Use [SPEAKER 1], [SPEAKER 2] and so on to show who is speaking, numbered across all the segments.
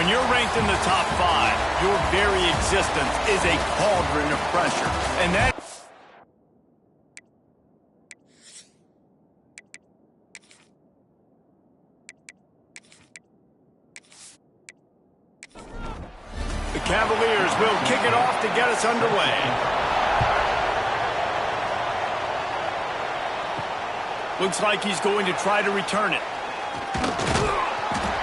[SPEAKER 1] When you're ranked in the top 5, your very existence is a cauldron of pressure. And that... The Cavaliers will kick it off to get us underway. Looks like he's going to try to return it.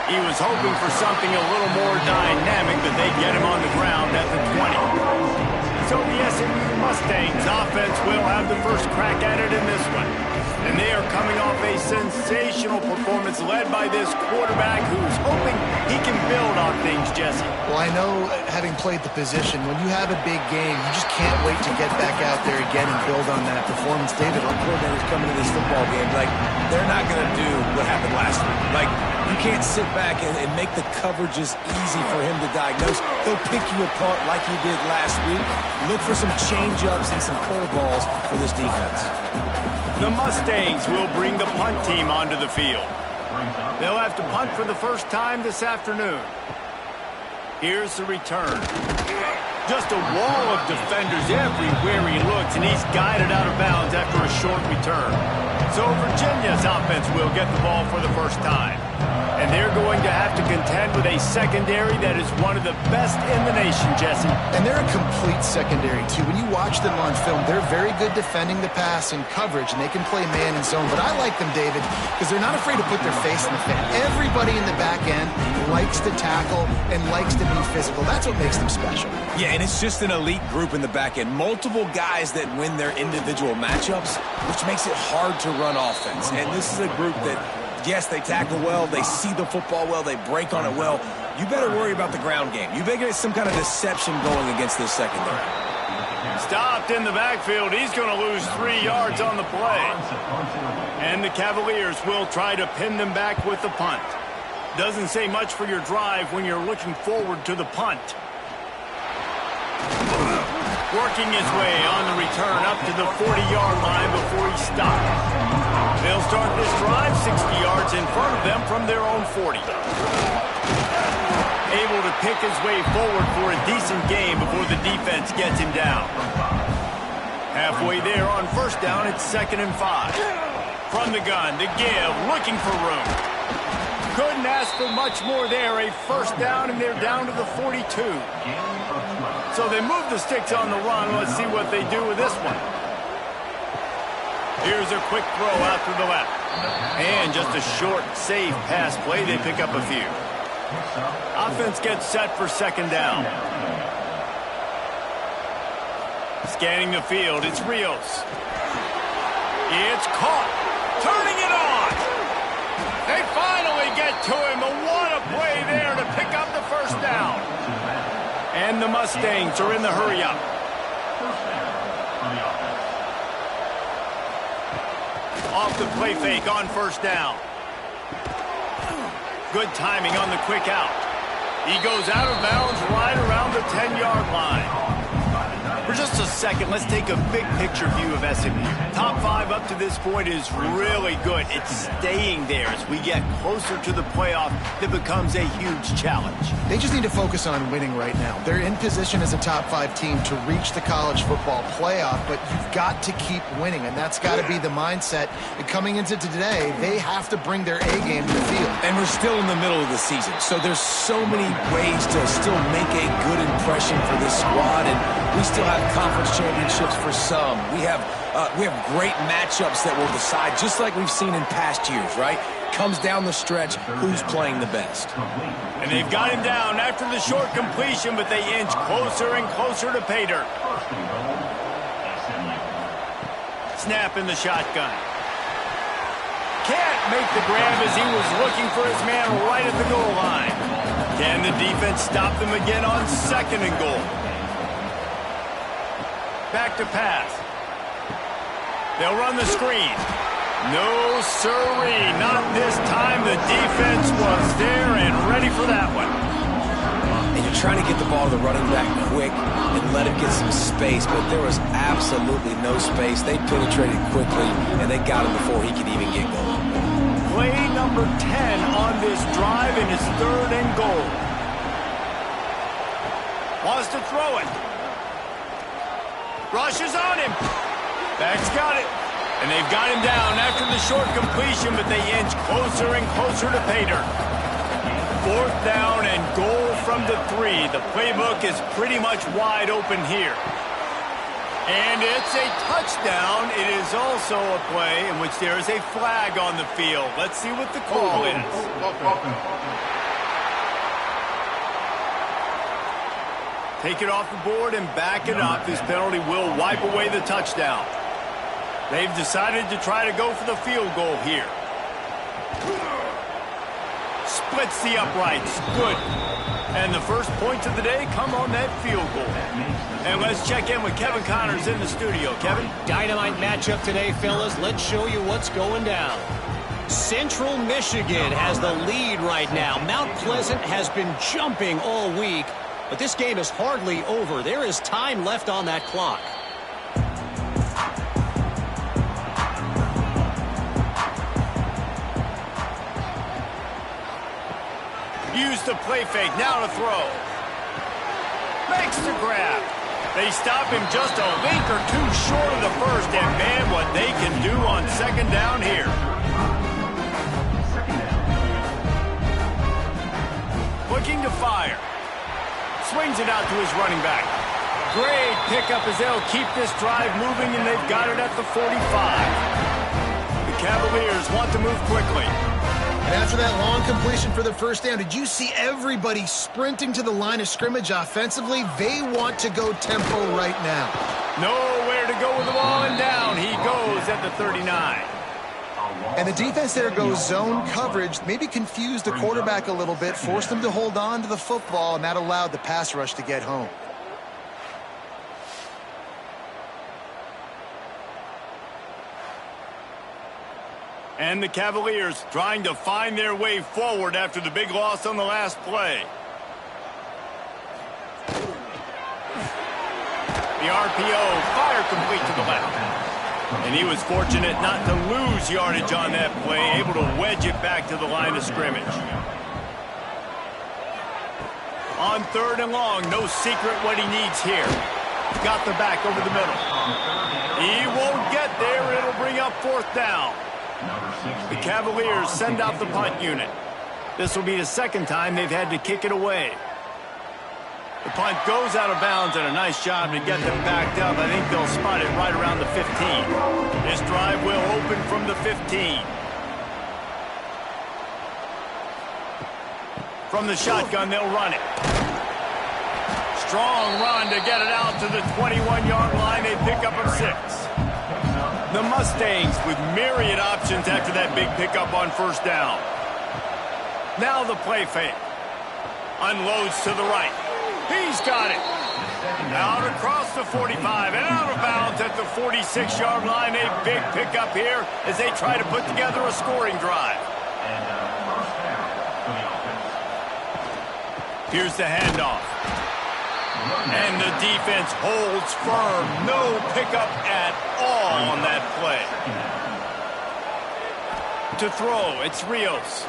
[SPEAKER 1] He was hoping for something a little more dynamic, but they get him on the ground at the 20. So the SMU Mustangs offense will have the first crack at it in this one. And they are coming off a sensational performance led by this quarterback who's hoping he can build on things, Jesse.
[SPEAKER 2] Well, I know, having played the position, when you have a big game, you just can't wait to get back out there again and build on that performance. David,
[SPEAKER 3] our coordinators coming to this football game, like, they're not going to do what happened last week. Like, you can't sit back and make the coverages easy for him to diagnose. He'll pick you apart like he did last week. Look for some change-ups and some curveballs for this defense.
[SPEAKER 1] The Mustangs will bring the punt team onto the field. They'll have to punt for the first time this afternoon. Here's the return. Just a wall of defenders everywhere he looks, and he's guided out of bounds after a short return. So Virginia's offense will get the ball for the first time. And they're going to have to contend with a secondary that is one of the best in the nation, Jesse.
[SPEAKER 2] And they're a complete secondary, too. When you watch them on film, they're very good defending the pass and coverage, and they can play man and zone. But I like them, David, because they're not afraid to put their face in the fan. Everybody in the back end likes to tackle and likes to be physical. That's what makes them special.
[SPEAKER 3] Yeah, and it's just an elite group in the back end. Multiple guys that win their individual matchups, which makes it hard to run offense. And this is a group that, yes, they tackle well, they see the football well, they break on it well. You better worry about the ground game. You better get some kind of deception going against this secondary.
[SPEAKER 1] Stopped in the backfield. He's going to lose 3 yards on the play. And the Cavaliers will try to pin them back with the punt. Doesn't say much for your drive when you're looking forward to the punt. Working his way on the return up to the 40-yard line before he stopped. They'll start this drive 60 yards in front of them from their own 40. Able to pick his way forward for a decent game before the defense gets him down. Halfway there on first down, it's 2nd and 5. From the gun, the give, looking for room. Couldn't ask for much more there. A first down, and they're down to the 42. So they move the sticks on the run. Let's see what they do with this one. Here's a quick throw out to the left. And just a short, safe pass play. They pick up a few. Offense gets set for 2nd down. Scanning the field, it's Rios. It's caught. Turning it on. They finally get to him. But what a play there to pick up the first down. And the Mustangs are in the hurry-up. Off the play fake on first down. Good timing on the quick out. He goes out of bounds right around the 10-yard line. For just a second, let's take a big picture view of SMU. Top 5 up to this point is really good. It's staying there as we get closer to the playoff. That becomes a huge challenge.
[SPEAKER 2] They just need to focus on winning right now. They're in position as a top 5 team to reach the college football playoff, but you've got to keep winning, and that's got to be the mindset. And coming into today, they have to bring their A game to the field.
[SPEAKER 3] And we're still in the middle of the season, so there's so many ways to still make a good impression for this squad, and we still have conference championships for some. We have great matchups that will decide, just like we've seen in past years, right? Comes down the stretch, who's playing the best.
[SPEAKER 1] And they've got him down after the short completion, but they inch closer and closer to pay dirt. Snap in the shotgun. Can't make the grab as he was looking for his man right at the goal line. Can the defense stop them again on 2nd and goal? Back to pass. They'll run the screen. No, sirree, not this time. The defense was there and ready for that one.
[SPEAKER 3] And you're trying to get the ball to the running back quick and let him get some space, but there was absolutely no space. They penetrated quickly, and they got him before he could even get going.
[SPEAKER 1] Play number 10 on this drive, and it's 3rd and goal. Wants to throw it. Rushes on him. Back's got it. And they've got him down after the short completion, but they inch closer and closer to pay dirt. 4th down and goal from the 3. The playbook is pretty much wide open here. And it's a touchdown. It is also a play in which there is a flag on the field. Let's see what the call is. Take it off the board and back it up. This penalty will wipe away the touchdown. They've decided to try to go for the field goal here. Splits the uprights. Good. And the first points of the day come on that field goal. And let's check in with Kevin Connors in the studio. Kevin?
[SPEAKER 4] Dynamite matchup today, fellas. Let's show you what's going down. Central Michigan has the lead right now. Mount Pleasant has been jumping all week, but this game is hardly over. There is time left on that clock.
[SPEAKER 1] Use the play fake, now to throw. Makes the grab. They stop him just a link or two short of the first, and man, what they can do on 2nd down here. Looking to fire. Swings it out to his running back. Great pickup as they'll keep this drive moving, and they've got it at the 45. The Cavaliers want to move quickly.
[SPEAKER 2] And after that long completion for the first down, did you see everybody sprinting to the line of scrimmage offensively? They want to go tempo right now.
[SPEAKER 1] Nowhere to go with the ball, and down he goes at the 39.
[SPEAKER 2] And the defense there goes zone coverage, maybe confused the quarterback a little bit, forced him to hold on to the football, and that allowed the pass rush to get home.
[SPEAKER 1] And the Cavaliers trying to find their way forward after the big loss on the last play. The RPO, fire complete to the left. And he was fortunate not to lose yardage on that play, able to wedge it back to the line of scrimmage. On 3rd and long, no secret what he needs here. Got the back over the middle. He won't get there. It'll bring up 4th down. The Cavaliers send out the punt unit. This will be the 2nd time they've had to kick it away. The punt goes out of bounds, and a nice job to get them backed up. I think they'll spot it right around the 15. This drive will open from the 15. From the shotgun, they'll run it. Strong run to get it out to the 21-yard line. They pick up a 6. The Mustangs with myriad options after that big pickup on 1st down. Now the play fake. Unloads to the right. He's got it. Out across the 45 and out of bounds at the 46-yard line. A big pickup here as they try to put together a scoring drive. Here's the handoff. And the defense holds firm. No pickup at all on that play. To throw, it's Rios.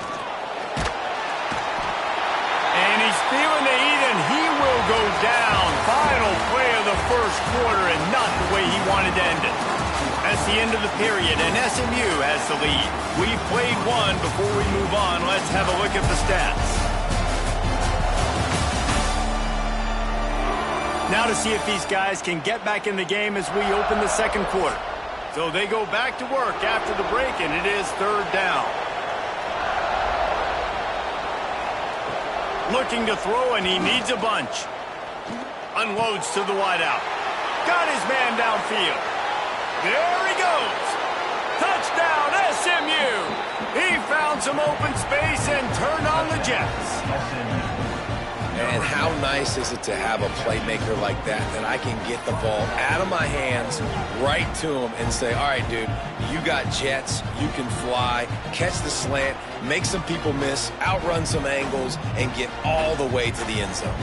[SPEAKER 1] And he's feeling the heat, and he will go down. Final play of the first quarter, and not the way he wanted to end it. That's the end of the period, and SMU has the lead. We've played one. Before we move on, let's have a look at the stats. Now to see if these guys can get back in the game as we open the 2nd quarter. So they go back to work after the break, and it is 3rd down. Looking to throw, and he needs a bunch. Unloads to the wideout. Got his man downfield. There he goes. Touchdown, SMU. He found some open space and turned on the Jets.
[SPEAKER 3] And how nice is it to have a playmaker like that I can get the ball out of my hands right to him and say, all right, dude, you got jets, you can fly, catch the slant, make some people miss, outrun some angles, and get all the way to the end zone.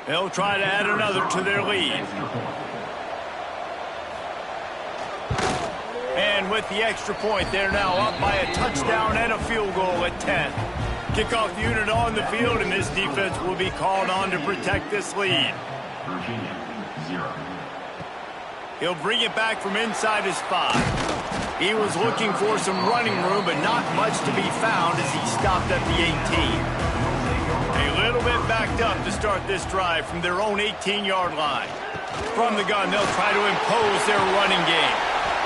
[SPEAKER 1] They'll try to add another to their lead. And And with the extra point, they're now up by a touchdown and a field goal at 10. Kickoff unit on the field, and this defense will be called on to protect this lead.
[SPEAKER 5] Virginia, 0.
[SPEAKER 1] He'll bring it back from inside his 5. He was looking for some running room, but not much to be found as he stopped at the 18. A little bit backed up to start this drive from their own 18-yard line. From the gun, they'll try to impose their running game.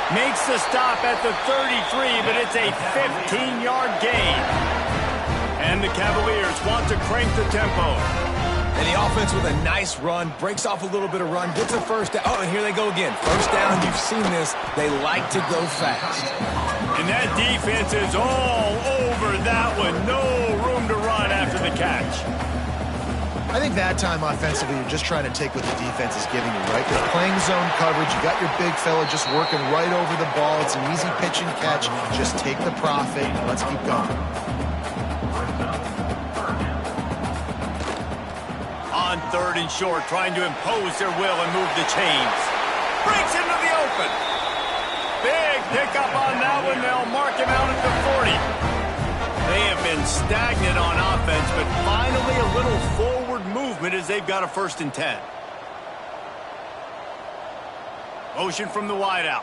[SPEAKER 1] Makes the stop at the 33, but it's a 15-yard gain. And the Cavaliers want to crank the tempo.
[SPEAKER 3] And the offense with a nice run, breaks off a little bit of run, gets a first down. Oh, and here they go again. First down, you've seen this. They like to go fast.
[SPEAKER 1] And that defense is all over that one. No room to run after the catch.
[SPEAKER 2] I think that time offensively, you're just trying to take what the defense is giving you, right? They're playing zone coverage. You got your big fella just working right over the ball. It's an easy pitch and catch. Just take the profit. Let's keep going.
[SPEAKER 1] On 3rd and short, trying to impose their will and move the chains. Breaks into the open. Big pickup on that one. They'll mark him out at the 40. They have been stagnant on offense, but finally a little forward movement as they've got a 1st and 10. Motion from the wideout.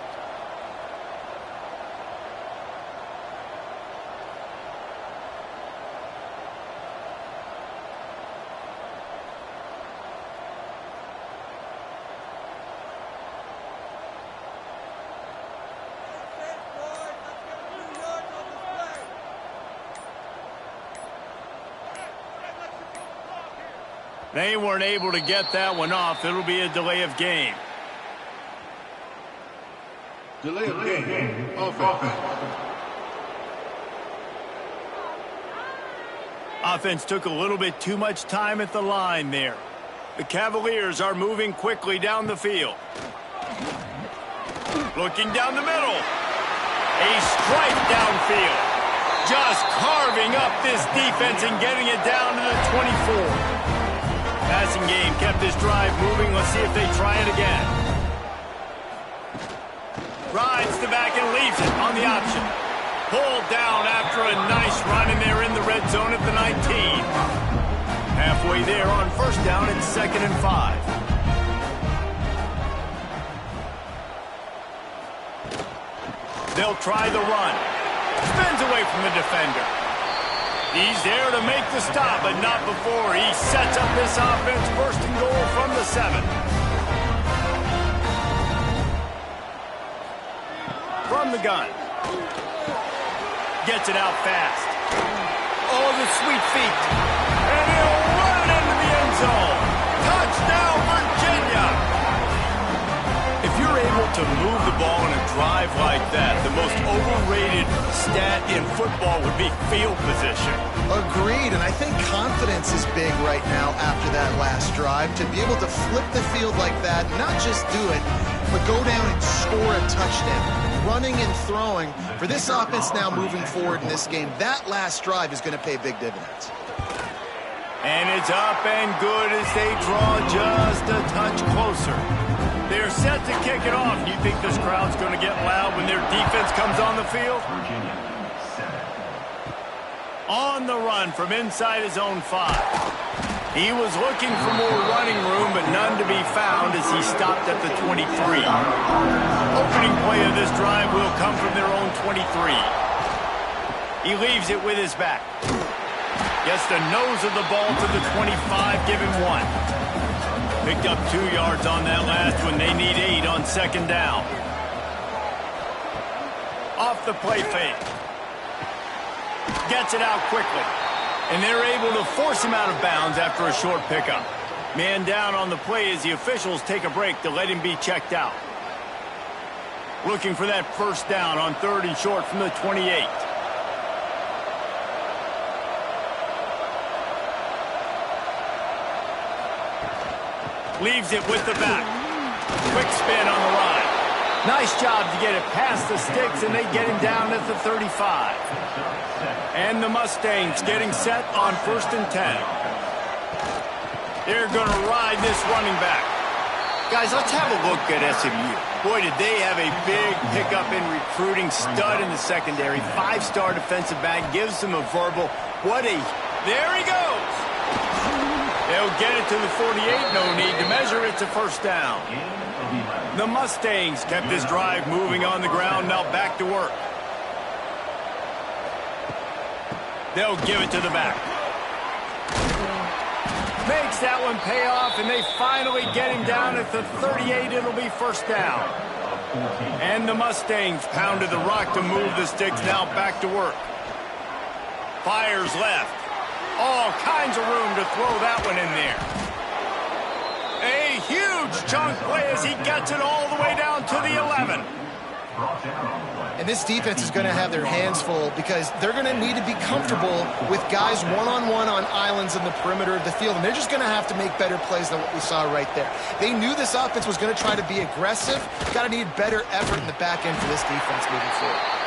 [SPEAKER 1] They weren't able to get that one off. It'll be a delay of game.
[SPEAKER 5] Delay of game. Offense.
[SPEAKER 1] Offense took a little bit too much time at the line there. The Cavaliers are moving quickly down the field. Looking down the middle. A strike downfield. Just carving up this defense and getting it down to the 24. Passing game kept this drive moving. Let's see if they try it again. Rides the back and leaves it on the option. Pulled down after a nice run, and they're in the red zone at the 19. Halfway there on 1st down, it's 2nd and 5. They'll try the run. Spins away from the defender. He's there to make the stop, but not before he sets up this offense. 1st and goal from the 7. From the gun. Gets it out fast. Oh, the sweet feet. And he'll run it into the end zone. Touchdown, Virginia! If you're able to move the ball in a drive like that, the most overrated stat in football would be field position.
[SPEAKER 2] Agreed, and I think confidence is big right now after that last drive. To be able to flip the field like that, not just do it, but go down and score a touchdown. Running and throwing. For this offense now moving forward in this game, that last drive is going to pay big dividends.
[SPEAKER 1] And it's up and good as they draw just a touch closer. They're set to kick it off. Do you think this crowd's going to get loud when their defense comes on the field?
[SPEAKER 5] Virginia, 7.
[SPEAKER 1] On the run from inside his own 5. He was looking for more running room, but none to be found as he stopped at the 23. Opening play of this drive will come from their own 23. He leaves it with his back. Gets the nose of the ball to the 25, give him 1. Picked up 2 yards on that last one. They need 8 on 2nd down. Off the play fake. Gets it out quickly. And they're able to force him out of bounds after a short pickup. Man down on the play as the officials take a break to let him be checked out. Looking for that 1st down on 3rd and short from the 28. Leaves it with the back. Quick spin on the line. Nice job to get it past the sticks, and they get him down at the 35. And the Mustangs getting set on 1st and 10. They're going to ride this running back. Guys, let's have a look at SMU. Boy, did they have a big pickup in recruiting. Stud in the secondary. 5-star defensive back. Gives them a verbal. There he goes. They'll get it to the 48. No need to measure. It's a first down. The Mustangs kept this drive moving on the ground. Now back to work. They'll give it to the back. Makes that one pay off, and they finally get him down at the 38. It'll be first down. And the Mustangs pounded the rock to move the sticks. Now back to work. Fires left. All kinds of room to throw that one in there. A huge chunk play as he gets it all the way down to the 11.
[SPEAKER 2] And this defense is going to have their hands full because they're going to need to be comfortable with guys one-on-one on islands in the perimeter of the field. And they're just going to have to make better plays than what we saw right there. They knew this offense was going to try to be aggressive. Got to need better effort in the back end for this defense moving forward.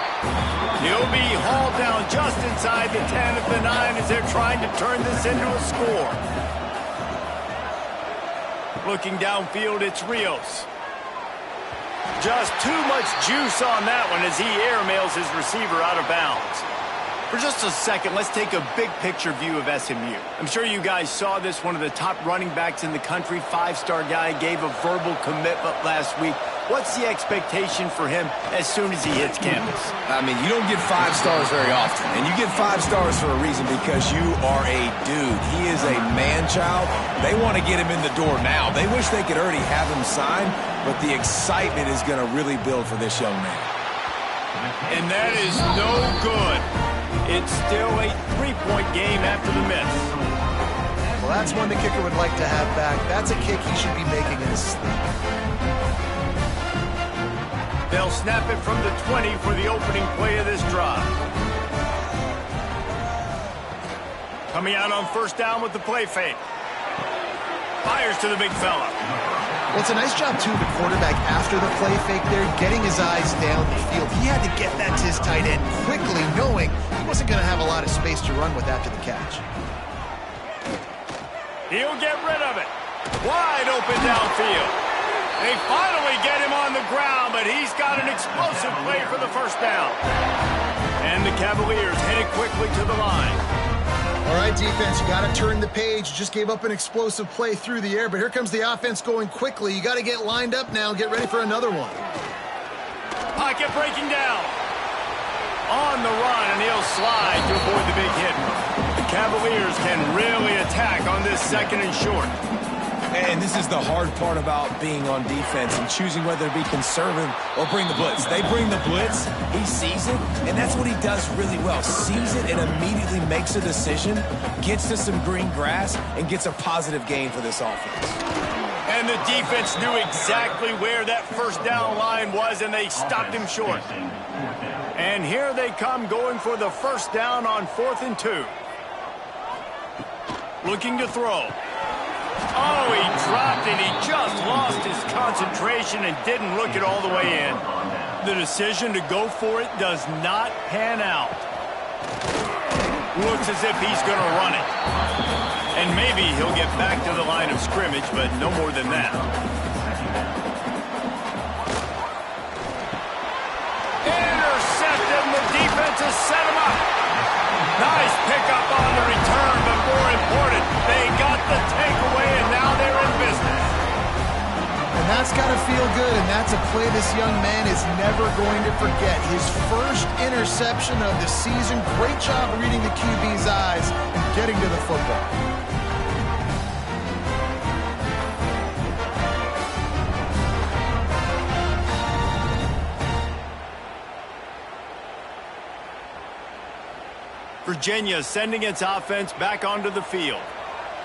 [SPEAKER 1] He'll be hauled down just inside the 10 at the 9 as they're trying to turn this into a score. Looking downfield, it's Rios. Just too much juice on that one as he airmails his receiver out of bounds. For just a second, let's take a big picture view of SMU. I'm sure you guys saw this. One of the top running backs in the country, 5-star guy, gave a verbal commitment last week. What's the expectation for him as soon as he hits campus?
[SPEAKER 3] I mean, you don't get 5 stars very often, and you get 5 stars for a reason because you are a dude. He is a man-child. They want to get him in the door now. They wish they could already have him signed, but the excitement is going to really build for this young man.
[SPEAKER 1] And that is no good. It's still a 3-point game after the miss.
[SPEAKER 2] Well, that's one the kicker would like to have back. That's a kick he should be making in his sleep.
[SPEAKER 1] They'll snap it from the 20 for the opening play of this drive. Coming out on first down with the play fake. Fires to the big fella.
[SPEAKER 2] Well, it's a nice job, too, the quarterback after the play fake there, getting his eyes down the field. He had to get that to his tight end quickly, knowing he wasn't going to have a lot of space to run with after the catch.
[SPEAKER 1] He'll get rid of it. Wide open downfield. They finally get him on the ground, but he's got an explosive play for the first down. And the Cavaliers headed quickly to the line.
[SPEAKER 2] All right, defense, you got to turn the page. Just gave up an explosive play through the air, but here comes the offense going quickly. You got to get lined up now. Get ready for another one.
[SPEAKER 1] Pocket breaking down. On the run, and he'll slide to avoid the big hit. The Cavaliers can really attack on this second and short.
[SPEAKER 3] And this is the hard part about being on defense and choosing whether to be conservative or bring the blitz. They bring the blitz, he sees it, and that's what he does really well. Sees it and immediately makes a decision, gets to some green grass, and gets a positive gain for this offense.
[SPEAKER 1] And the defense knew exactly where that first down line was, and they stopped him short. And here they come going for the first down on 4th and 2. Looking to throw. Oh, he dropped it. He just lost his concentration and didn't look it all the way in. The decision to go for it does not pan out. Looks as if he's going to run it. And maybe he'll get back to the line of scrimmage, but no more than that. Intercepted, and the defense has set him up. Nice pickup on the return, but more important, they got the takeaway, and now they're in business.
[SPEAKER 2] And that's got to feel good, and that's a play this young man is never going to forget. His first interception of the season. Great job reading the QB's eyes and getting to the football.
[SPEAKER 1] Virginia sending its offense back onto the field.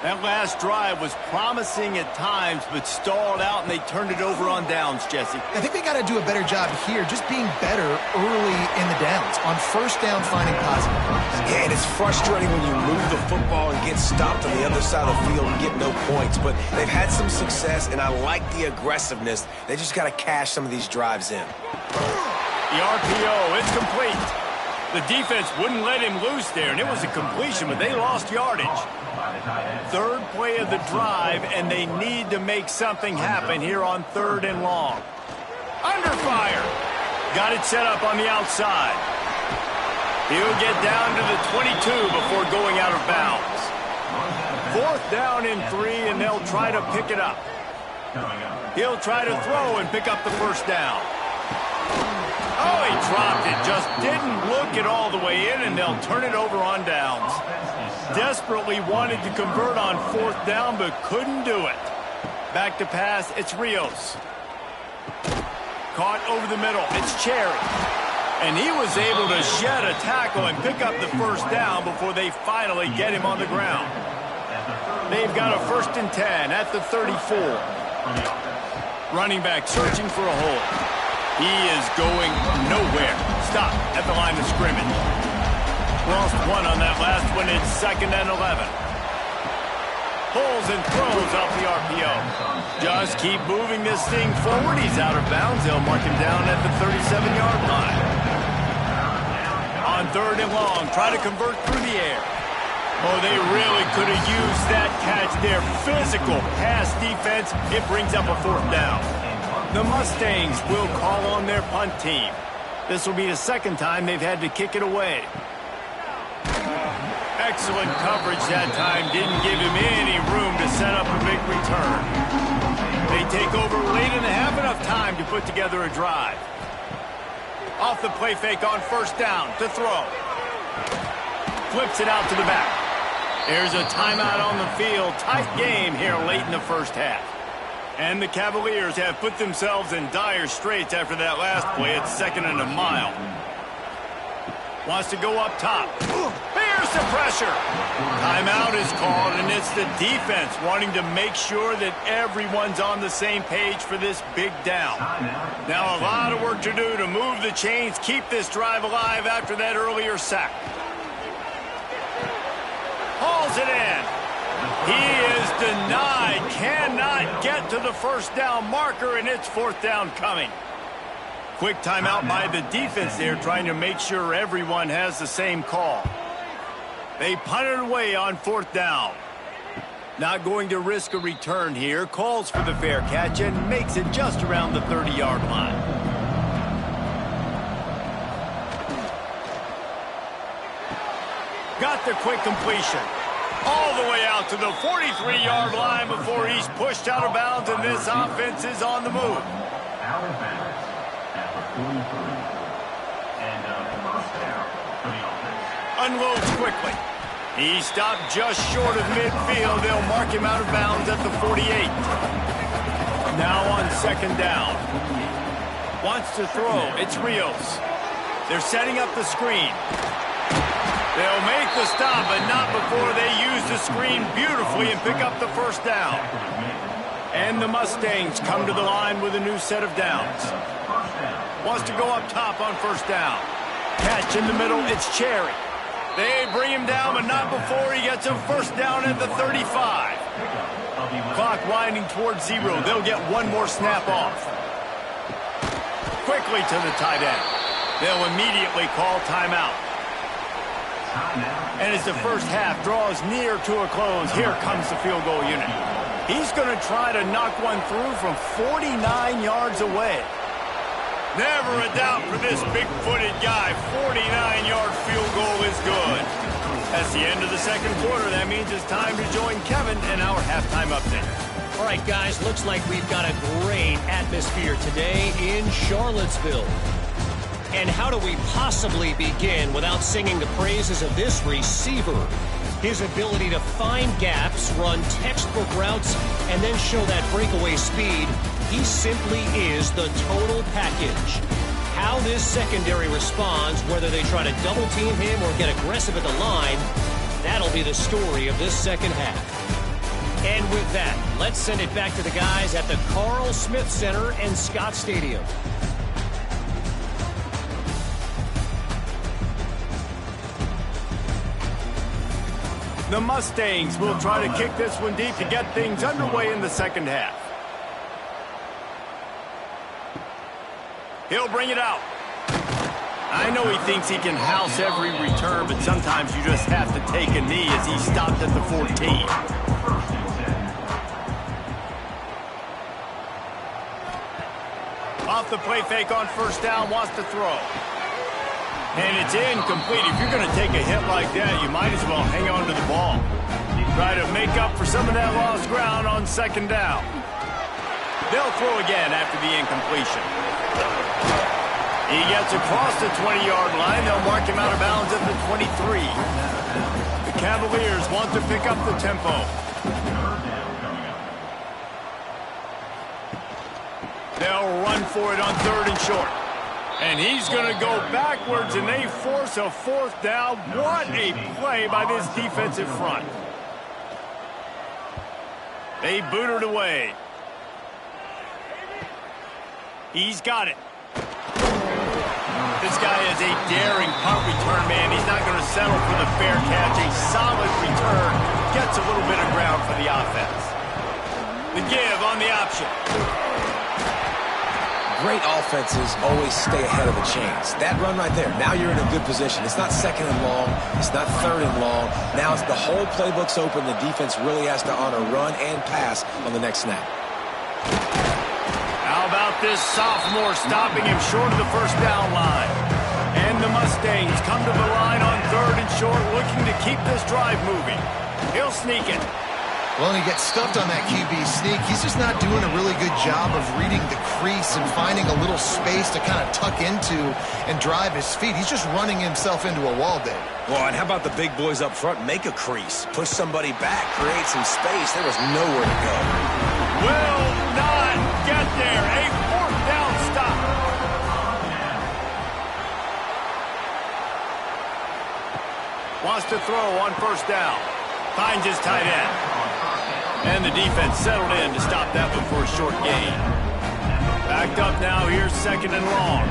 [SPEAKER 1] That last drive was promising at times, but stalled out, and they turned it over on downs, Jesse.
[SPEAKER 2] I think they got to do a better job here, just being better early in the downs. On first down, finding positive points.
[SPEAKER 3] Yeah, and it's frustrating when you move the football and get stopped on the other side of the field and get no points. But they've had some success, and I like the aggressiveness. They just got to cash some of these drives in.
[SPEAKER 1] The RPO, it's complete. The defense wouldn't let him loose there, and it was a completion, but they lost yardage. Third play of the drive, and they need to make something happen here on 3rd and long. Under fire. Got it set up on the outside. He'll get down to the 22 before going out of bounds. 4th down and 3, and they'll try to pick it up. He'll try to throw and pick up the 1st down. Oh, he dropped it. Just didn't look it all the way in, and they'll turn it over on downs. Desperately wanted to convert on 4th down, but couldn't do it. Back to pass, it's Rios. Caught over the middle, it's Cherry. And he was able to shed a tackle and pick up the 1st down before they finally get him on the ground. They've got a 1st and 10 at the 34. Running back searching for a hole. He is going nowhere. Stop at the line of scrimmage. Lost 1 on that last one. It's 2nd and 11. Pulls and throws off the RPO. Just keep moving this thing forward. He's out of bounds. They'll mark him down at the 37-yard line. On 3rd and long, try to convert through the air. Oh, they really could have used that catch. Their physical pass defense, it brings up a 4th down. The Mustangs will call on their punt team. This will be the 2nd time they've had to kick it away. Excellent coverage that time. Didn't give him any room to set up a big return. They take over late in the half, enough time to put together a drive. Off the play fake on 1st down to throw. Flips it out to the back. There's a timeout on the field. Tight game here late in the 1st half. And the Cavaliers have put themselves in dire straits after that last play. It's 2nd and a mile. Wants to go up top. Here's the pressure. Timeout is called, and it's the defense wanting to make sure that everyone's on the same page for this big down. Now a lot of work to do to move the chains, keep this drive alive after that earlier sack. Hauls it in. He is denied. Cannot get to the 1st down marker, and it's 4th down coming. Quick timeout by the defense there, trying to make sure everyone has the same call. They punt it away on 4th down. Not going to risk a return here. Calls for the fair catch and makes it just around the 30-yard line. Got the quick completion. All the way out to the 43-yard line before he's pushed out of bounds, and this offense is on the move.
[SPEAKER 5] Out of bounds at the 43. And 1st down for the offense.
[SPEAKER 1] Unloads quickly. He stopped just short of midfield. They'll mark him out of bounds at the 48. Now on 2nd down. Wants to throw. It's Rios. They're setting up the screen. They'll make the stop, but not before they use the screen beautifully and pick up the 1st down. And the Mustangs come to the line with a new set of downs. Wants to go up top on 1st down. Catch in the middle, it's Cherry. They bring him down, but not before he gets a 1st down at the 35. Clock winding towards 0. They'll get one more snap off. Quickly to the tight end. They'll immediately call timeout. And as the 1st half draws near to a close, here comes the field goal unit. He's going to try to knock one through from 49 yards away. Never a doubt for this big-footed guy. 49-yard field goal is good. That's the end of the 2nd quarter. That means it's time to join Kevin in our halftime update.
[SPEAKER 4] All right, guys, looks like we've got a great atmosphere today in Charlottesville. And how do we possibly begin without singing the praises of this receiver? His ability to find gaps, run textbook routes, and then show that breakaway speed. He simply is the total package. How this secondary responds, whether they try to double team him or get aggressive at the line, that'll be the story of this 2nd half. And with that, let's send it back to the guys at the Carl Smith Center and Scott Stadium.
[SPEAKER 1] The Mustangs will try to kick this one deep to get things underway in the 2nd half. He'll bring it out. I know he thinks he can house every return, but sometimes you just have to take a knee as he stopped at the 14. Off the play fake on first down, wants to throw. And it's incomplete. If you're going to take a hit like that, you might as well hang on to the ball. Try to make up for some of that lost ground on second down. They'll throw again after the incompletion. He gets across the 20-yard line. They'll mark him out of bounds at the 23. The Cavaliers want to pick up the tempo. They'll run for it on 3rd and short. And he's going to go backwards, and they force a 4th down. What a play by this defensive front. They boot it away. He's got it. This guy is a daring punt return man. He's not going to settle for the fair catch. A solid return. Gets a little bit of ground for the offense. The give on the option.
[SPEAKER 3] Great offenses always stay ahead of the chains. That run right there, now you're in a good position. It's not 2nd and long. It's not 3rd and long. Now it's the whole playbook's open. The defense really has to honor run and pass on the next snap.
[SPEAKER 1] How about this sophomore stopping him short of the first down line? And the Mustangs come to the line on 3rd and short, looking to keep this drive moving. He'll sneak it.
[SPEAKER 2] Well, and he gets stuffed on that QB sneak. He's just not doing a really good job of reading the crease and finding a little space to kind of tuck into and drive his feet. He's just running himself into a wall, Dave.
[SPEAKER 3] Well, and how about the big boys up front? Make a crease. Push somebody back. Create some space. There was nowhere to go.
[SPEAKER 1] Will not get there. A 4th down stop. Wants to throw on first down. Finds his tight end. And the defense settled in to stop that one for a short gain. Backed up now, here's 2nd and long.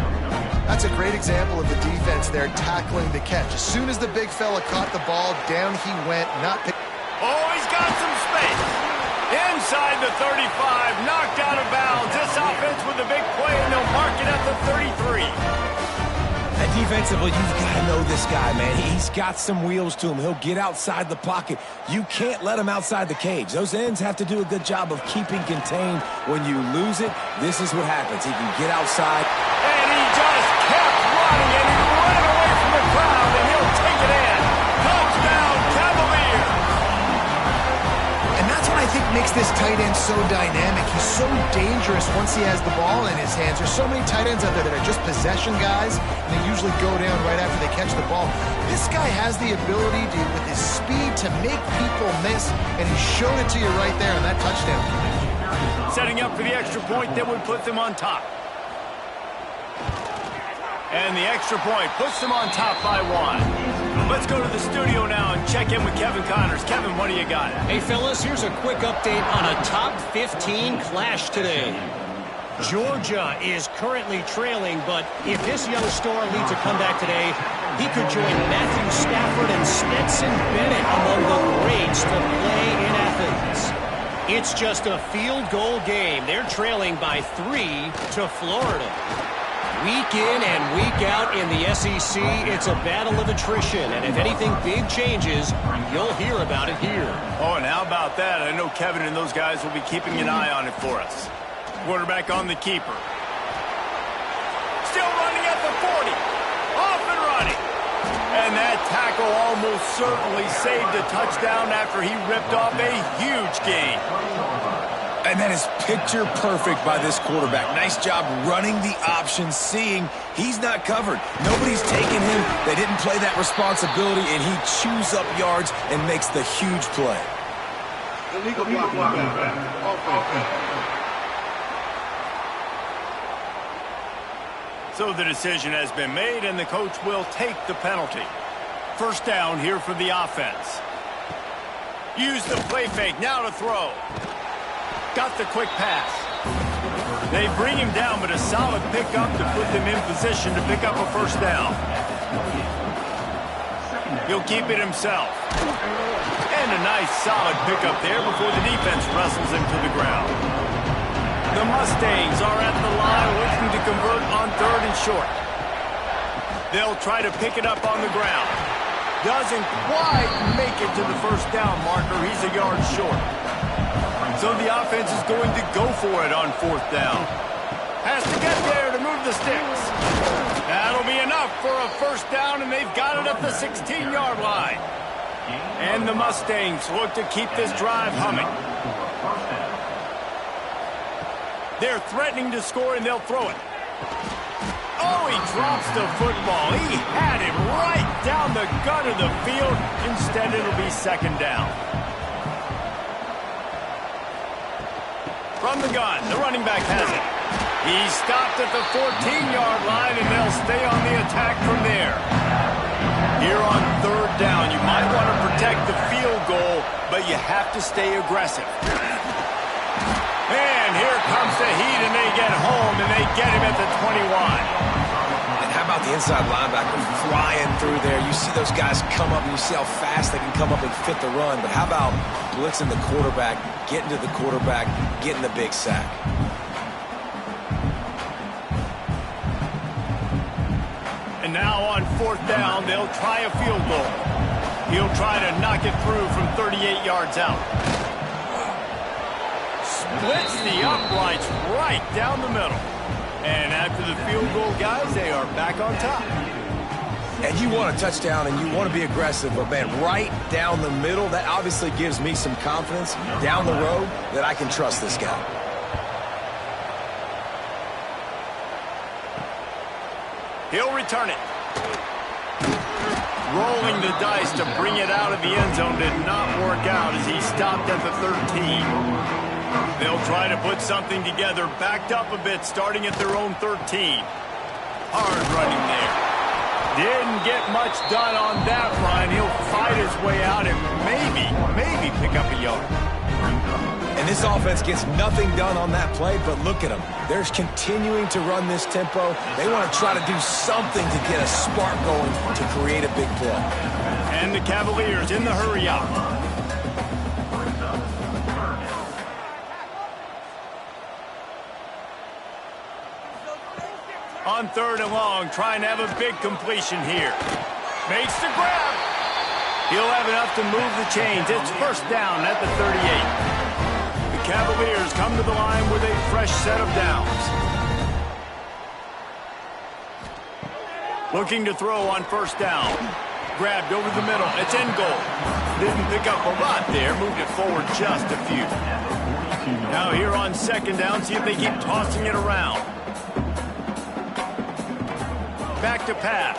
[SPEAKER 2] That's a great example of the defense there tackling the catch. As soon as the big fella caught the ball, down he went, not pick.
[SPEAKER 1] Oh, he's got some space. Inside the 35, knocked out of bounds. This offense with a big play, and they'll mark it at the 33.
[SPEAKER 3] And defensively, you've got to know this guy, man. He's got some wheels to him. He'll get outside the pocket. You can't let him outside the cage. Those ends have to do a good job of keeping contained. When you lose it, this is what happens. He can get outside.
[SPEAKER 1] And he just kept running, and he ran away from the crowd, and he'll take it in. Touchdown, Cavaliers.
[SPEAKER 2] And that's what I think makes this tight end so dynamic. He's so dangerous once he has the ball in his hands. There's so many tight ends out there that are just possession guys, and they usually go down right after they catch the ball. This guy has the ability to, with his speed, to make people miss, and he showed it to you right there on that touchdown.
[SPEAKER 1] Setting up for the extra point that would put them on top. And the extra point puts them on top by 1. Let's go to the studio now and check in with Kevin Connors. Kevin, what do you got?
[SPEAKER 4] Hey, fellas, here's a quick update on a top 15 clash today. Georgia is currently trailing, but if this young star leads a comeback today, he could join Matthew Stafford and Stetson Bennett among the greats to play in Athens. It's just a field goal game. They're trailing by 3 to Florida. Week in and week out in the SEC, it's a battle of attrition. And if anything big changes, you'll hear about it here.
[SPEAKER 1] Oh, and how about that? I know Kevin and those guys will be keeping an eye on it for us. Quarterback on the keeper. Still running at the 40. Off and running. And that tackle almost certainly saved a touchdown after he ripped off a huge gain.
[SPEAKER 3] And that is picture perfect by this quarterback. Nice job running the option, seeing he's not covered. Nobody's taking him. They didn't play that responsibility, and he chews up yards and makes the huge play.
[SPEAKER 5] Illegal block.
[SPEAKER 1] So the decision has been made, and the coach will take the penalty. First down here for the offense. Use the play fake, now to throw. Got the quick pass. They bring him down, but a solid pickup to put them in position to pick up a first down. He'll keep it himself. And a nice solid pickup there before the defense wrestles him to the ground. The Mustangs are at the line looking to convert on 3rd and short. They'll try to pick it up on the ground. Doesn't quite make it to the first down marker. He's a yard short. So the offense is going to go for it on fourth down. Has to get there to move the sticks. That'll be enough for a first down, and they've got it at the 16-yard line. And the Mustangs look to keep this drive humming. They're threatening to score, and they'll throw it. Oh, he drops the football. He had him right down the gut of the field. Instead, it'll be second down. From the gun, the running back has it. He's stopped at the 14-yard line, and they'll stay on the attack from there. Here on third down, you might want to protect the field goal, but you have to stay aggressive. And here comes the heat, and they get home, and they get him at the 21.
[SPEAKER 3] And how about the inside linebacker flying through there? You see those guys come up, and you see how fast they can come up and fit the run. But how about blitzing the quarterback, getting to the quarterback, getting the big sack?
[SPEAKER 1] And now on fourth down, they'll try a field goal. He'll try to knock it through from 38 yards out. Splits the uprights right down the middle. And after the field goal, guys, they are back on top.
[SPEAKER 3] And you want a touchdown and you want to be aggressive, but man, right down the middle, that obviously gives me some confidence down the road that I can trust this guy.
[SPEAKER 1] He'll return it. Rolling the dice to bring it out of the end zone did not work out as he stopped at the 13. They'll try to put something together, backed up a bit, starting at their own 13. Hard running there. Didn't get much done on that run. He'll fight his way out and maybe pick up a yard.
[SPEAKER 3] And this offense gets nothing done on that play, but look at them. They're continuing to run this tempo. They want to try to do something to get a spark going to create a big play.
[SPEAKER 1] And the Cavaliers in the hurry up. On third and long, trying to have a big completion here. Makes the grab. He'll have enough to move the chains. It's first down at the 38. The Cavaliers come to the line with a fresh set of downs. Looking to throw on first down. Grabbed over the middle. It's in goal. Didn't pick up a lot there. Moved it forward just a few. Now here on second down, see if they keep tossing it around. Back to pass.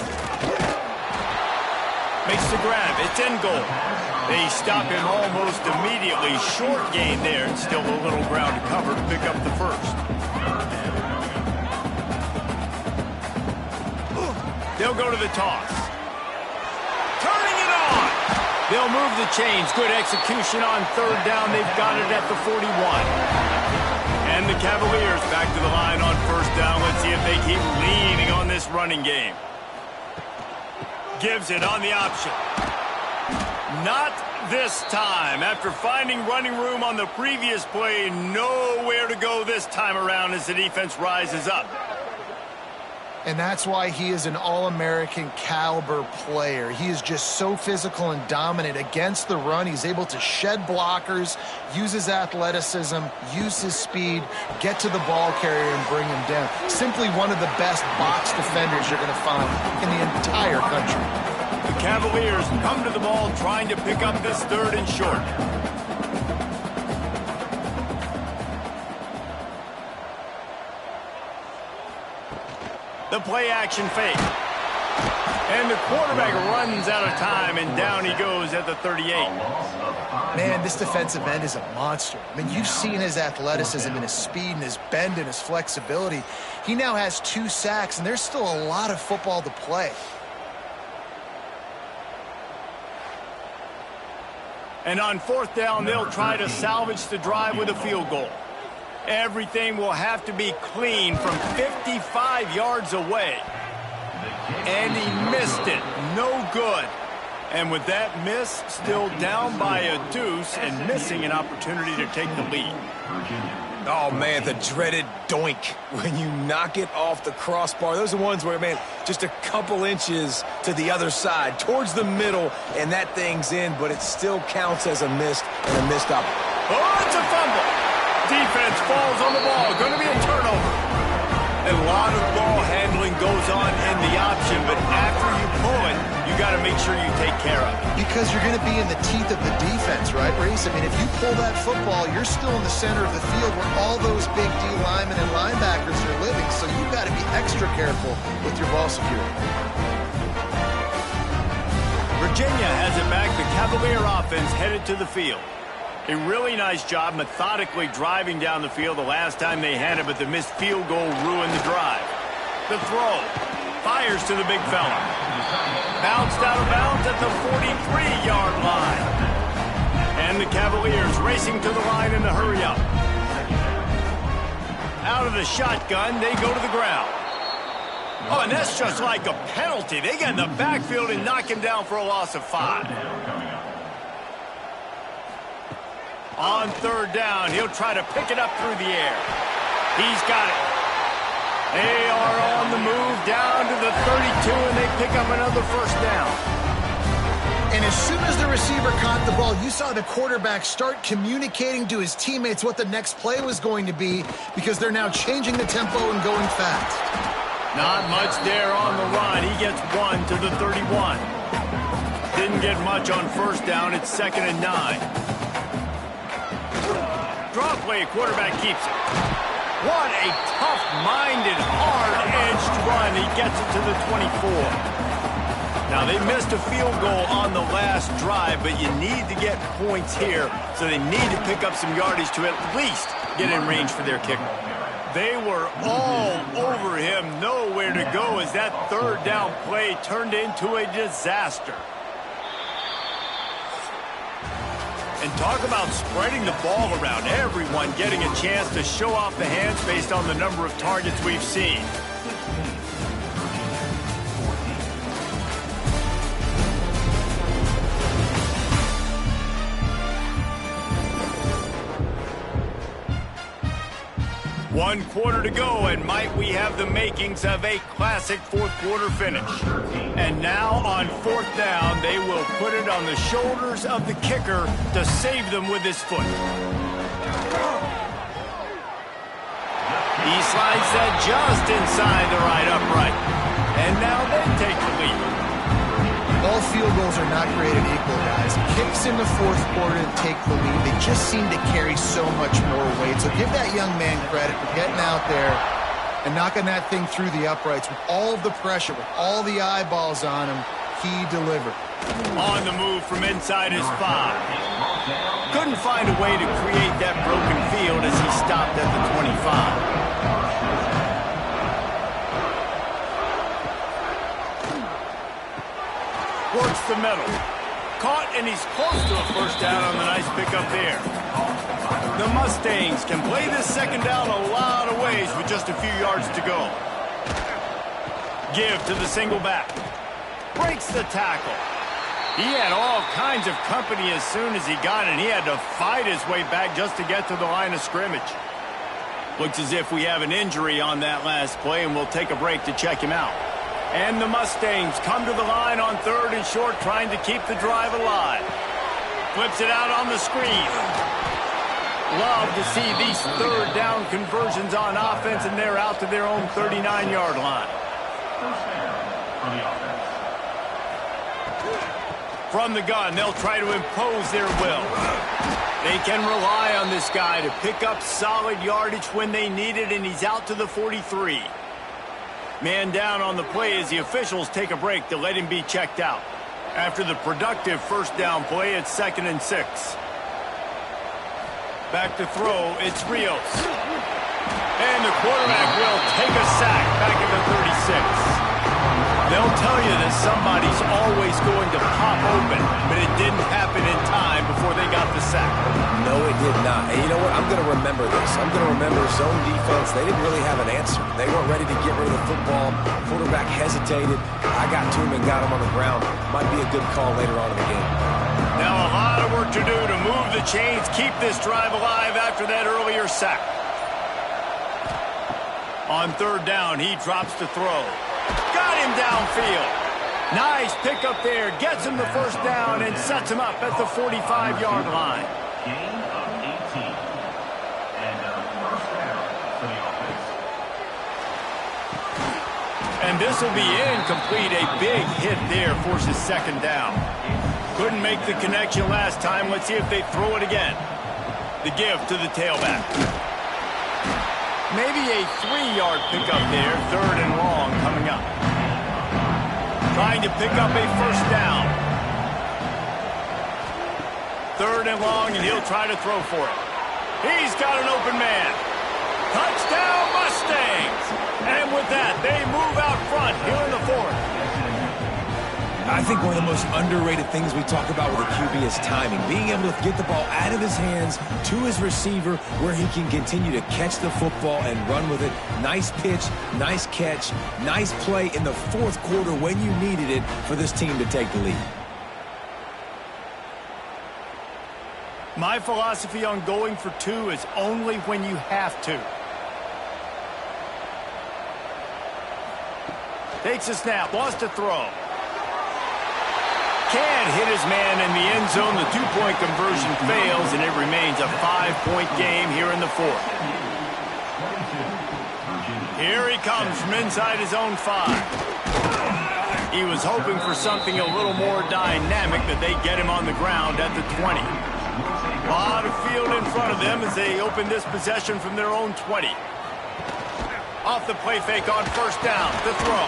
[SPEAKER 1] Makes the grab. It's in goal. They stop him almost immediately. Short gain there. And still a little ground to cover to pick up the first. They'll go to the toss. Turning it on. They'll move the chains. Good execution on third down. They've got it at the 41. And the Cavaliers back to the line on first down. Let's see if they keep leaning on this running game. Gives it on the option. Not this time. After finding running room on the previous play, nowhere to go this time around as the defense rises up.
[SPEAKER 2] And that's why he is an All-American caliber player. He is just so physical and dominant against the run. He's able to shed blockers, use his athleticism, use his speed, get to the ball carrier and bring him down. Simply one of the best box defenders you're going to find in the entire country.
[SPEAKER 1] The Cavaliers come to the ball trying to pick up this third and short. The play action fake. And the quarterback runs out of time, and down he goes at the 38.
[SPEAKER 2] Man, this defensive end is a monster. I mean, you've seen his athleticism and his speed and his bend and his flexibility. He now has 2 sacks, and there's still a lot of football to play.
[SPEAKER 1] And on fourth down, they'll try to salvage the drive with a field goal. Everything will have to be clean from 55 yards away. And he missed it. No good. And with that miss, still down by a deuce and missing an opportunity to take the lead.
[SPEAKER 3] Oh, man, the dreaded doink when you knock it off the crossbar. Those are ones where, man, just a couple inches to the other side, towards the middle, and that thing's in, but it still counts as a missed opportunity.
[SPEAKER 1] Oh, it's a fumble. Defense falls on the ball. Going to be a turnover. A lot of ball handling goes on in the option, but after you pull it, you got to make sure you take care of it.
[SPEAKER 2] Because you're going to be in the teeth of the defense, right, Reese? I mean, if you pull that football, you're still in the center of the field where all those big D linemen and linebackers are living, so you've got to be extra careful with your ball security.
[SPEAKER 1] Virginia has it back. The Cavalier offense headed to the field. A really nice job methodically driving down the field the last time they had it, but the missed field goal ruined the drive. The throw. Fires to the big fella. Bounced out of bounds at the 43-yard line. And the Cavaliers racing to the line in a hurry-up. Out of the shotgun, they go to the ground. Oh, and that's just like a penalty. They get in the backfield and knock him down for a loss of 5. On third down, he'll try to pick it up through the air. He's got it. They are on the move down to the 32, and they pick up another first down.
[SPEAKER 2] And as soon as the receiver caught the ball, you saw the quarterback start communicating to his teammates what the next play was going to be, because they're now changing the tempo and going fast.
[SPEAKER 1] Not much there on the run. He gets 1 to the 31. Didn't get much on first down. It's 2nd and 9. Draw play, quarterback keeps it. What a tough-minded, hard-edged run. He gets it to the 24. Now, they missed a field goal on the last drive, but you need to get points here, so they need to pick up some yardage to at least get in range for their kicker. They were all over him, nowhere to go, as that third down play turned into a disaster. And talk about spreading the ball around. Everyone getting a chance to show off the hands based on the number of targets we've seen. One quarter to go, and might we have the makings of a classic fourth-quarter finish. And now on fourth down, they will put it on the shoulders of the kicker to save them with his foot. He slides that just inside the right upright. And now they take the lead.
[SPEAKER 2] All field goals are not created equal, guys. Kicks in the fourth quarter to take the lead. They just seem to carry so much more weight. So give that young man credit for getting out there and knocking that thing through the uprights with all of the pressure, with all the eyeballs on him. He delivered.
[SPEAKER 1] On the move from inside his 5. Couldn't find a way to create that broken field as he stopped at the 25. Works the middle. Caught, and he's close to a first down on the nice pickup there. The Mustangs can play this second down a lot of ways with just a few yards to go. Give to the single back. Breaks the tackle. He had all kinds of company as soon as he got it, and he had to fight his way back just to get to the line of scrimmage. Looks as if we have an injury on that last play, and we'll take a break to check him out. And the Mustangs come to the line on 3rd and short, trying to keep the drive alive. Flips it out on the screen. Love to see these third down conversions on offense, and they're out to their own 39-yard line.
[SPEAKER 5] First down for the offense.
[SPEAKER 1] From the gun, they'll try to impose their will. They can rely on this guy to pick up solid yardage when they need it, and he's out to the 43. Man down on the play as the officials take a break to let him be checked out. After the productive first down play, it's 2nd and 6. Back to throw, it's Rios. And the quarterback will take a sack back at the 36. They'll tell you that somebody's always going to pop open, but it didn't happen in time before they got the sack.
[SPEAKER 3] No, it did not. And you know what? I'm going to remember this. I'm going to remember zone defense. They didn't really have an answer. They weren't ready to get rid of the football. Quarterback hesitated. I got to him and got him on the ground. Might be a good call later on in the game.
[SPEAKER 1] Now a lot of work to do to move the chains, keep this drive alive after that earlier sack. On third down, he drops to throw. Got him downfield. Nice pickup there. Gets him the first down and sets him up at the 45-yard line.
[SPEAKER 5] Gain of 18. And first down for the offense.
[SPEAKER 1] And this will be incomplete. A big hit there forces second down. Couldn't make the connection last time. Let's see if they throw it again. The give to the tailback. Maybe a 3-yard pickup there. Third and long coming up. Trying to pick up a first down. Third and long, and he'll try to throw for it. He's got an open man. Touchdown Mustangs! And with that, they move out front here in the fourth.
[SPEAKER 3] I think one of the most underrated things we talk about with a QB is timing. Being able to get the ball out of his hands to his receiver where he can continue to catch the football and run with it. Nice pitch, nice catch, nice play in the fourth quarter when you needed it for this team to take the lead.
[SPEAKER 1] My philosophy on going for two is only when you have to. Takes a snap, wants to throw. Can't hit his man in the end zone. The two-point conversion fails, and it remains a 5-point game here in the fourth. Here he comes from inside his own 5. He was hoping for something a little more dynamic, that they get him on the ground at the 20. A lot of field in front of them as they open this possession from their own 20. Off the play fake on first down. The throw.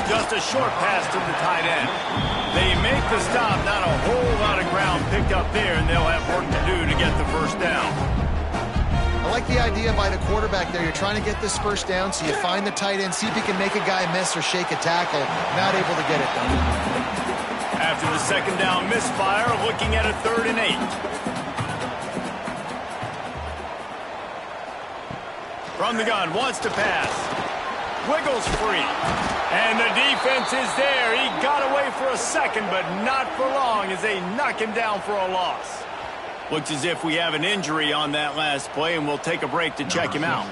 [SPEAKER 1] Just a short pass to the tight end. They make the stop. Not a whole lot of ground picked up there, and they'll have work to do to get the first down.
[SPEAKER 2] I like the idea by the quarterback there. You're trying to get this first down, so you find the tight end, see if he can make a guy miss or shake a tackle. Not able to get it done.
[SPEAKER 1] After the second down misfire, looking at a 3rd and 8. From the gun, wants to pass. Wiggles free. And the defense is there. He got away for a second, but not for long as they knock him down for a loss. Looks as if we have an injury on that last play, and we'll take a break to check him out.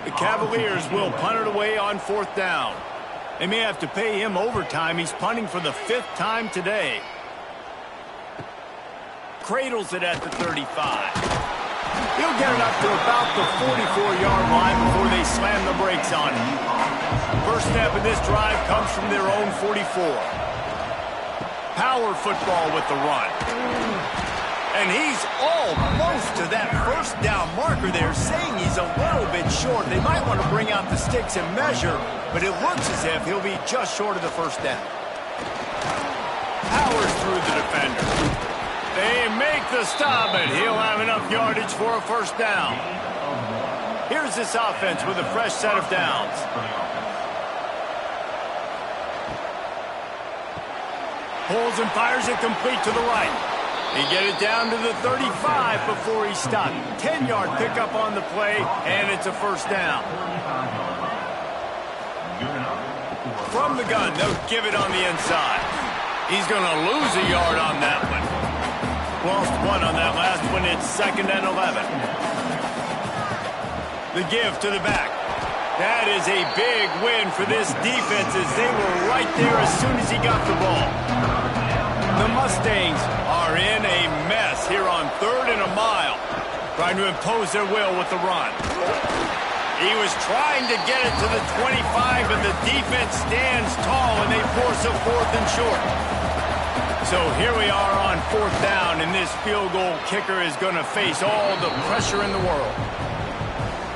[SPEAKER 1] The Cavaliers will punt it away on 4th down. They may have to pay him overtime. He's punting for the 5th time today. Cradles it at the 35. He'll get it up to about the 44-yard line before they slam the brakes on him. First snap of this drive comes from their own 44. Power football with the run. And he's almost to that first down marker there, saying he's a little bit short. They might want to bring out the sticks and measure, but it looks as if he'll be just short of the first down. Powers through the defender. They make the stop, but he'll have enough yardage for a first down. Here's this offense with a fresh set of downs. Pulls and fires it complete to the right. He get it down to the 35 before he stopped. 10-yard pickup on the play, and it's a first down. From the gun, they'll give it on the inside. He's going to lose a yard on that one. Lost one on that last one. It's 2nd and 11. The give to the back. That is a big win for this defense as they were right there as soon as he got the ball. The Mustangs are in a mess here on 3rd and a mile, trying to impose their will with the run. He was trying to get it to the 25, but the defense stands tall, and they force a 4th and short. So here we are on 4th down, and this field goal kicker is going to face all the pressure in the world.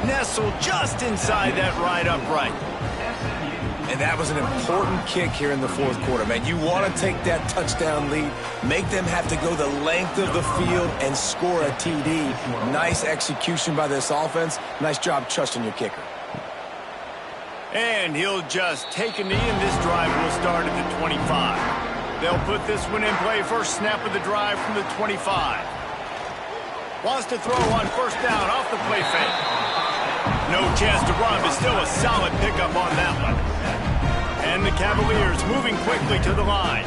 [SPEAKER 1] Nestled just inside that right upright.
[SPEAKER 3] And that was an important kick here in the fourth quarter, man. You want to take that touchdown lead, make them have to go the length of the field and score a TD. Nice execution by this offense. Nice job trusting your kicker.
[SPEAKER 1] And he'll just take a knee, and this drive will start at the 25. They'll put this one in play. First snap of the drive from the 25. Wants to throw on first down off the play fake. No chance to run, but still a solid pickup on that one. And the Cavaliers moving quickly to the line.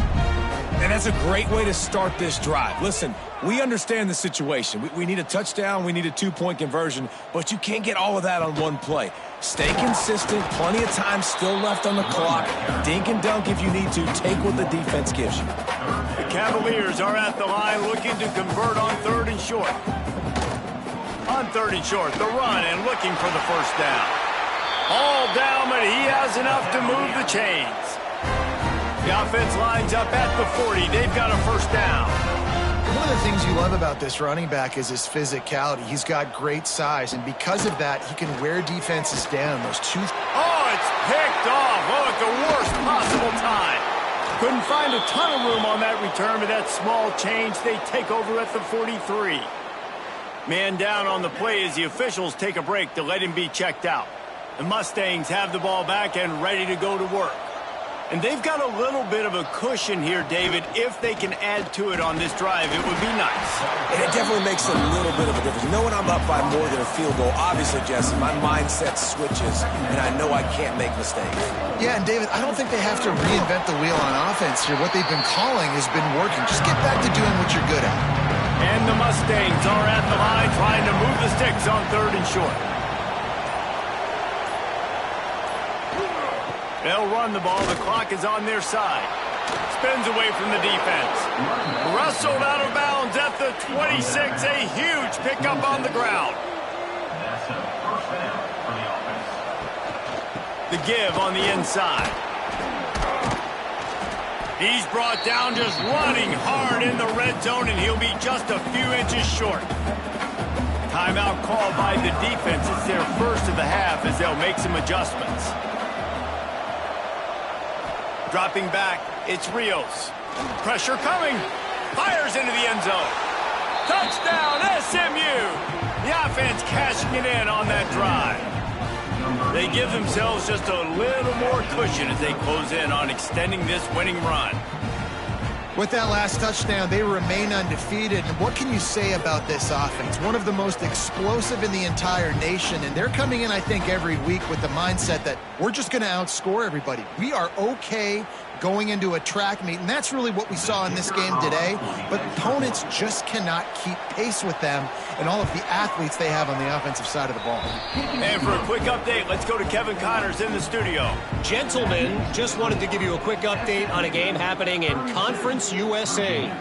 [SPEAKER 3] And And that's a great way to start this drive. Listen, we understand the situation. We need a touchdown. We need a two-point conversion. But you can't get all of that on one play. Stay consistent. Plenty of time still left on the clock. Dink and dunk if you need to. Take what the defense gives you.
[SPEAKER 1] The Cavaliers are at the line looking to convert on 3rd and short. On 3rd and short, the run and looking for the first down. All down, but he has enough to move the chains. The offense lines up at the 40. They've got a first down.
[SPEAKER 2] One of the things you love about this running back is his physicality. He's got great size, and because of that, he can wear defenses down. Those two...
[SPEAKER 1] Oh, it's picked off. Oh, at the worst possible time. Couldn't find a ton of room on that return, but that small change, they take over at the 43. Man down on the play as the officials take a break to let him be checked out. The Mustangs have the ball back and ready to go to work. And they've got a little bit of a cushion here, David. If they can add to it on this drive, it would be nice.
[SPEAKER 3] And it definitely makes a little bit of a difference. Knowing I'm up by more than a field goal, obviously, Jesse, my mindset switches, and I know I can't make mistakes.
[SPEAKER 2] Yeah, and David, I don't think they have to reinvent the wheel on offense here. What they've been calling has been working. Just get back to doing what you're good at.
[SPEAKER 1] And the Mustangs are at the line trying to move the sticks on 3rd and short. They'll run the ball. The clock is on their side. Spins away from the defense. Wrestled out of bounds at the 26. A huge pickup on the ground.
[SPEAKER 5] That's a first down for the offense.
[SPEAKER 1] The give on the inside. He's brought down just running hard in the red zone, and he'll be just a few inches short. Timeout called by the defense. It's their first of the half as they'll make some adjustments. Dropping back, it's Rios. Pressure coming. Fires into the end zone. Touchdown, SMU! The offense cashing it in on that drive. They give themselves just a little more cushion as they close in on extending this winning run.
[SPEAKER 2] With that last touchdown, they remain undefeated. And what can you say about this offense? One of the most explosive in the entire nation. And they're coming in, I think, every week with the mindset that we're just going to outscore everybody. We are okay going into a track meet. And that's really what we saw in this game today. But opponents just cannot keep pace with them and all of the athletes they have on the offensive side of the ball.
[SPEAKER 1] And for a quick update, let's go to Kevin Connors in the studio.
[SPEAKER 4] Gentlemen, just wanted to give you a quick update on a game happening in Conference USA.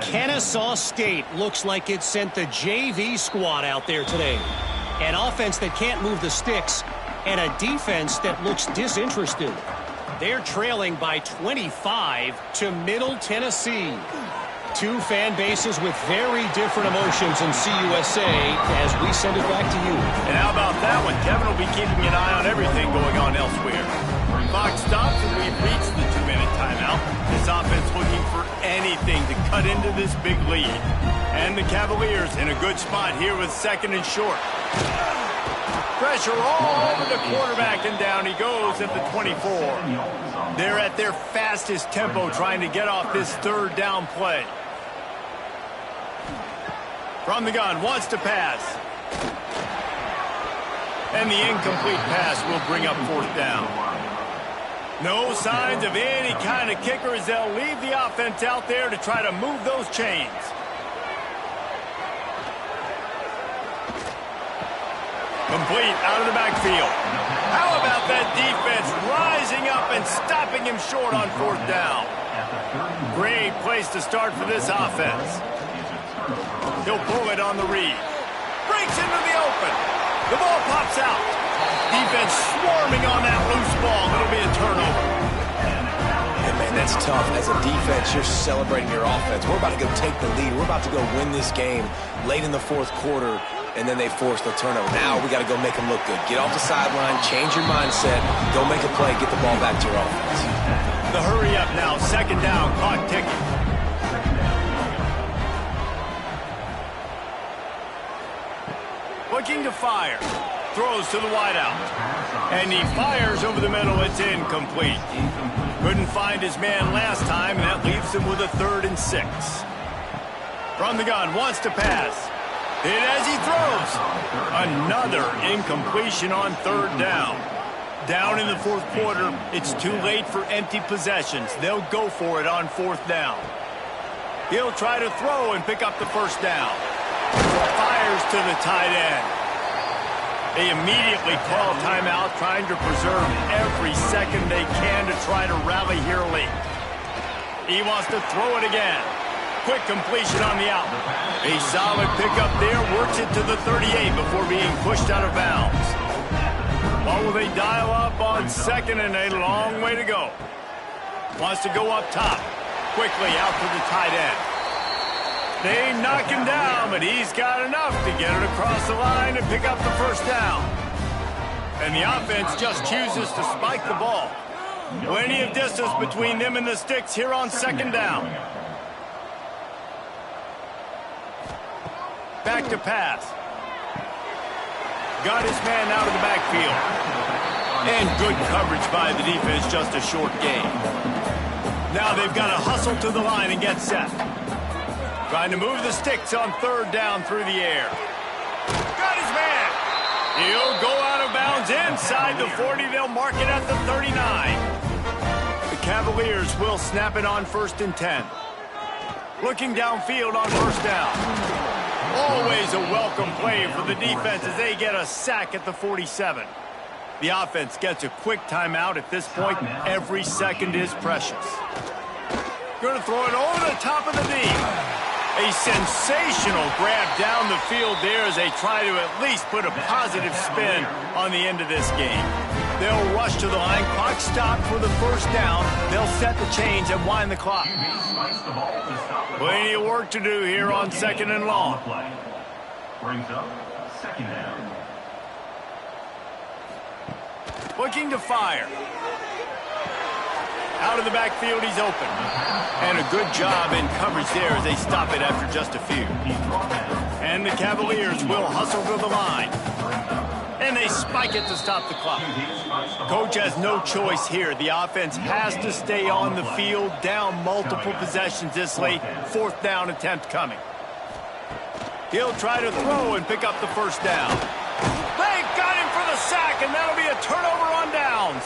[SPEAKER 4] Kennesaw State looks like it sent the JV squad out there today. An offense that can't move the sticks and a defense that looks disinterested. They're trailing by 25 to Middle Tennessee. Two fan bases with very different emotions in CUSA as we send it back to you.
[SPEAKER 1] And how about that one? Kevin will be keeping an eye on everything going on elsewhere. Clock stops and we've reached the 2-minute timeout. This offense looking for anything to cut into this big lead. And the Cavaliers in a good spot here with 2nd and short. Pressure all over the quarterback, and down he goes at the 24. They're at their fastest tempo trying to get off this 3rd down play. From the gun, wants to pass. And the incomplete pass will bring up 4th down. No signs of any kind of kicker as they'll leave the offense out there to try to move those chains. Complete out of the backfield. How about that defense rising up and stopping him short on 4th down? Great place to start for this offense. He'll pull it on the read. Breaks into the open. The ball pops out. Defense swarming on that loose ball. It'll be a turnover.
[SPEAKER 3] And man, that's tough. As a defense, you're celebrating your offense. We're about to go take the lead. We're about to go win this game late in the 4th quarter. And then they force the turnover. Now we got to go make them look good. Get off the sideline, change your mindset, go make a play, get the ball back to your offense.
[SPEAKER 1] The hurry up now, 2nd down, clock ticking. Looking to fire. Throws to the wideout. And he fires over the middle. It's incomplete. Couldn't find his man last time, and that leaves him with a 3rd and 6. From the gun, wants to pass. Hit as he throws. Another incompletion on 3rd down. Down in the fourth quarter, it's too late for empty possessions. They'll go for it on fourth down. He'll try to throw and pick up the first down. Fires to the tight end. They immediately call timeout, trying to preserve every second they can to try to rally here late. He wants to throw it again. Quick completion on the out. A solid pickup there, works it to the 38 before being pushed out of bounds. What will they dial up on second and a long way to go? Wants to go up top. Quickly out to the tight end. They knock him down, but he's got enough to get it across the line and pick up the first down. And the offense just chooses to spike the ball. Plenty of distance between them and the sticks here on second down. Back to pass. Got his man out of the backfield. And good coverage by the defense, just a short gain. Now they've got to hustle to the line and get set. Trying to move the sticks on third down through the air. Got his man. He'll go out of bounds inside the 40. They'll mark it at the 39. The Cavaliers will snap it on 1st and 10. Looking downfield on first down. Always a welcome play for the defense as they get a sack at the 47. The offense gets a quick timeout at this point. Every second is precious. Going to throw it over the top of the knee. A sensational grab down the field there as they try to at least put a positive spin on the end of this game. They'll rush to the line. Clock stopped for the first down. They'll set the chains and wind the clock. Plenty of work to do here on second and long.
[SPEAKER 5] Brings up second down.
[SPEAKER 1] Looking to fire. Out of the backfield, he's open. And a good job in coverage there as they stop it after just a few. And the Cavaliers will hustle to the line. And they spike it to stop the clock. Coach has no choice here. The offense has to stay on the field, down multiple possessions this late. Fourth down attempt coming. He'll try to throw and pick up the first down. They got him for the sack, and that'll be a turnover on downs.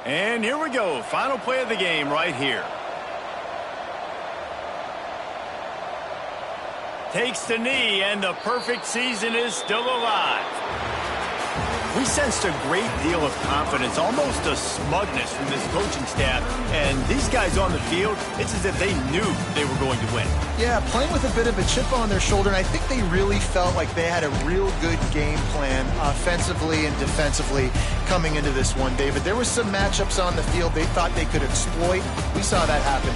[SPEAKER 1] And here we go. Final play of the game right here. Takes the knee, and the perfect season is still alive. We sensed a great deal of confidence, almost a smugness from this coaching staff. And these guys on the field, it's as if they knew they were going to win.
[SPEAKER 2] Yeah, playing with a bit of a chip on their shoulder, and I think they really felt like they had a real good game plan offensively and defensively coming into this one, David. There were some matchups on the field they thought they could exploit. We saw that happen.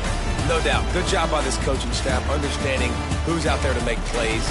[SPEAKER 3] No doubt. Good job by this coaching staff, understanding who's out there to make plays.